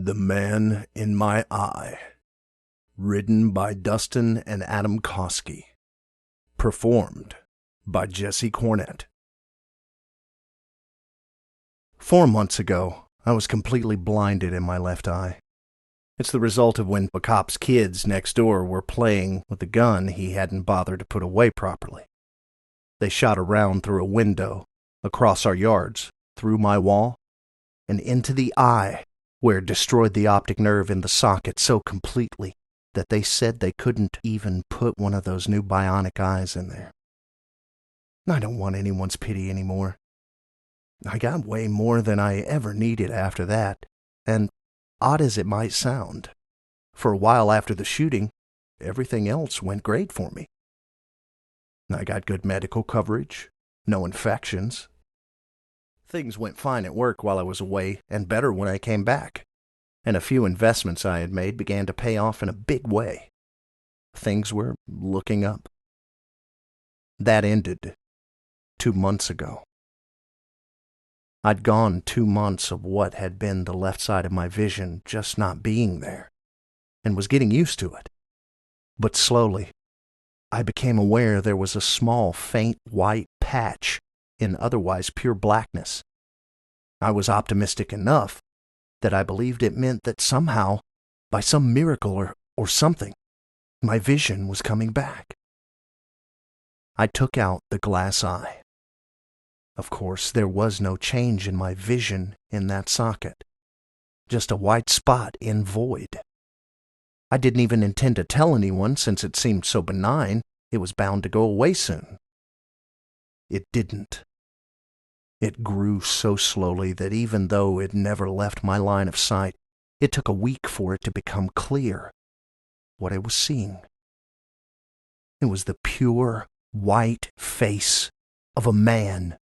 The Man in My Eye. Written by Dustin and Adam Koski. Performed by Jesse Cornett. 4 months ago, I was completely blinded in my left eye. It's the result of when a cop's kids next door were playing with a gun he hadn't bothered to put away properly. They shot a round through a window, across our yards, through my wall, and into the eye, where it destroyed the optic nerve in the socket so completely that they said they couldn't even put one of those new bionic eyes in there. I don't want anyone's pity anymore. I got way more than I ever needed after that, and odd as it might sound, for a while after the shooting, everything else went great for me. I got good medical coverage, no infections. Things went fine at work while I was away, and better when I came back, and a few investments I had made began to pay off in a big way. Things were looking up. That ended 2 months ago. I'd gone 2 months of what had been the left side of my vision just not being there, and was getting used to it. But slowly, I became aware there was a small, faint white patch in otherwise pure blackness. I was optimistic enough that I believed it meant that somehow, by some miracle or something, my vision was coming back. I took out the glass eye. Of course, there was no change in my vision in that socket, just a white spot in void. I didn't even intend to tell anyone since it seemed so benign it was bound to go away soon. It didn't. It grew so slowly that even though it never left my line of sight, it took a week for it to become clear what I was seeing. It was the pure, white face of a man,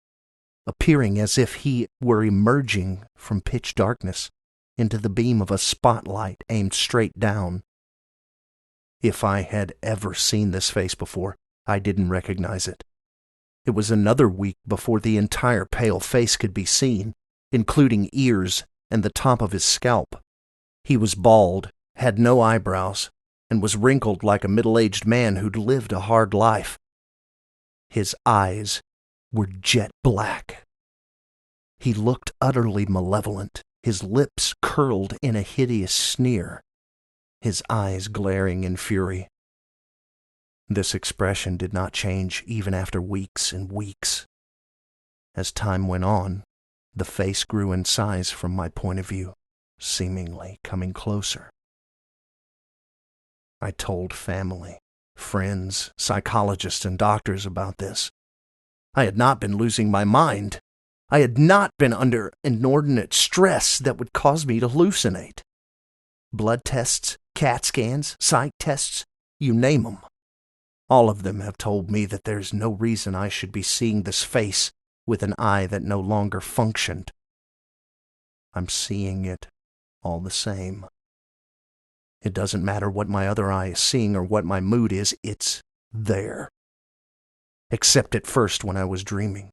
appearing as if he were emerging from pitch darkness into the beam of a spotlight aimed straight down. If I had ever seen this face before, I didn't recognize it. It was another week before the entire pale face could be seen, including ears and the top of his scalp. He was bald, had no eyebrows, and was wrinkled like a middle-aged man who'd lived a hard life. His eyes were jet black. He looked utterly malevolent, his lips curled in a hideous sneer, his eyes glaring in fury. This expression did not change even after weeks and weeks. As time went on, the face grew in size from my point of view, seemingly coming closer. I told family, friends, psychologists, and doctors about this. I had not been losing my mind. I had not been under inordinate stress that would cause me to hallucinate. Blood tests, CAT scans, psych tests, you name them. All of them have told me that there's no reason I should be seeing this face with an eye that no longer functioned. I'm seeing it all the same. It doesn't matter what my other eye is seeing or what my mood is, it's there. Except at first when I was dreaming.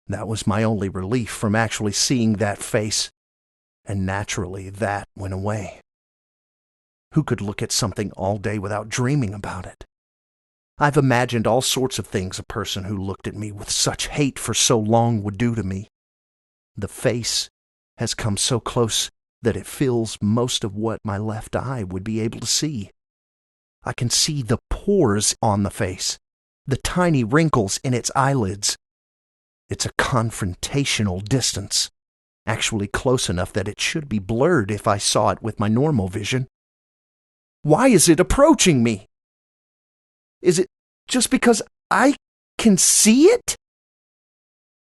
That was my only relief from actually seeing that face, and naturally that went away. Who could look at something all day without dreaming about it? I've imagined all sorts of things a person who looked at me with such hate for so long would do to me. The face has come so close that it fills most of what my left eye would be able to see. I can see the pores on the face, the tiny wrinkles in its eyelids. It's a confrontational distance, actually close enough that it should be blurred if I saw it with my normal vision. Why is it approaching me? Is it just because I can see it?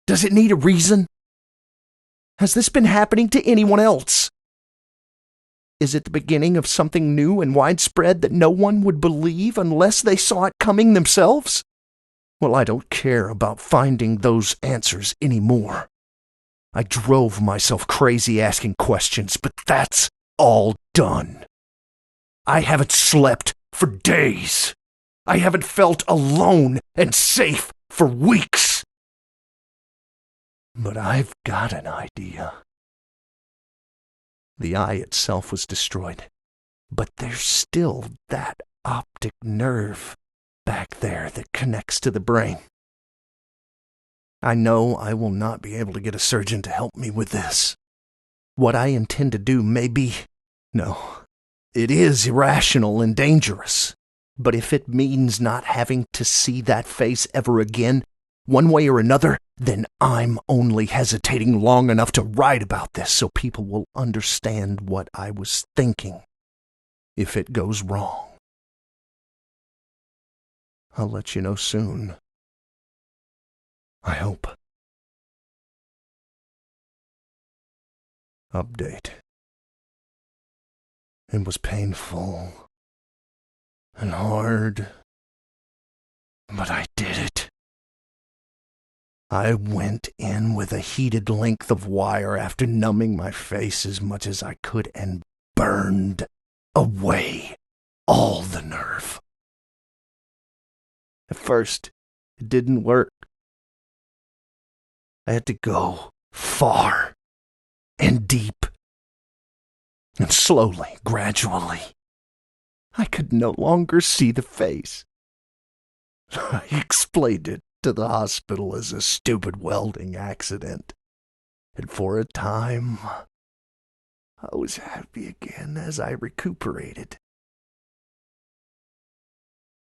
Does it need a reason? Has this been happening to anyone else? Is it the beginning of something new and widespread that no one would believe unless they saw it coming themselves? Well, I don't care about finding those answers anymore. I drove myself crazy asking questions, but that's all done. I haven't slept for days. I haven't felt alone and safe for weeks. But I've got an idea. The eye itself was destroyed, but there's still that optic nerve back there that connects to the brain. I know I will not be able to get a surgeon to help me with this. What I intend to do it is irrational and dangerous. But if it means not having to see that face ever again, one way or another, then I'm only hesitating long enough to write about this so people will understand what I was thinking if it goes wrong. I'll let you know soon. I hope. Update. It was painful and hard, but I did it. I went in with a heated length of wire after numbing my face as much as I could and burned away all the nerve. At first, it didn't work. I had to go far and deep, and slowly, gradually, I could no longer see the face. I explained it to the hospital as a stupid welding accident, and for a time, I was happy again as I recuperated.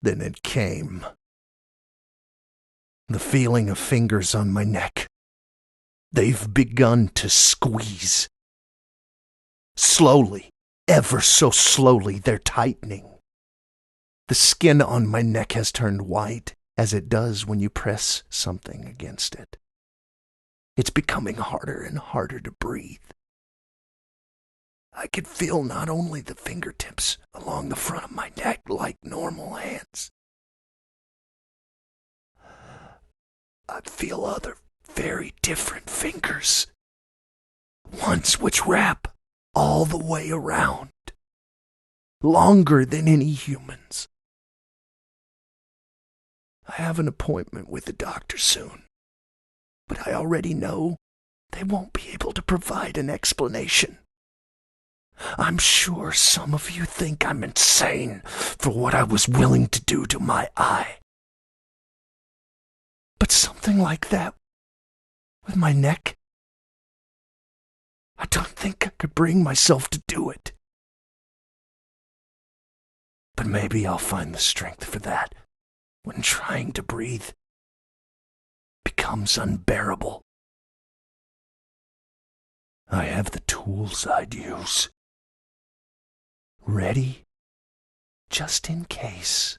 Then it came. The feeling of fingers on my neck. They've begun to squeeze. Slowly, ever so slowly, they're tightening. The skin on my neck has turned white, as it does when you press something against it. It's becoming harder and harder to breathe. I could feel not only the fingertips along the front of my neck like normal hands. I feel other very different fingers. Ones which wrap all the way around. Longer than any humans. I have an appointment with the doctor soon, but I already know they won't be able to provide an explanation. I'm sure some of you think I'm insane for what I was willing to do to my eye. But something like that with my neck, I don't think I could bring myself to do it. But maybe I'll find the strength for that when trying to breathe becomes unbearable. I have the tools I'd use. Ready, just in case.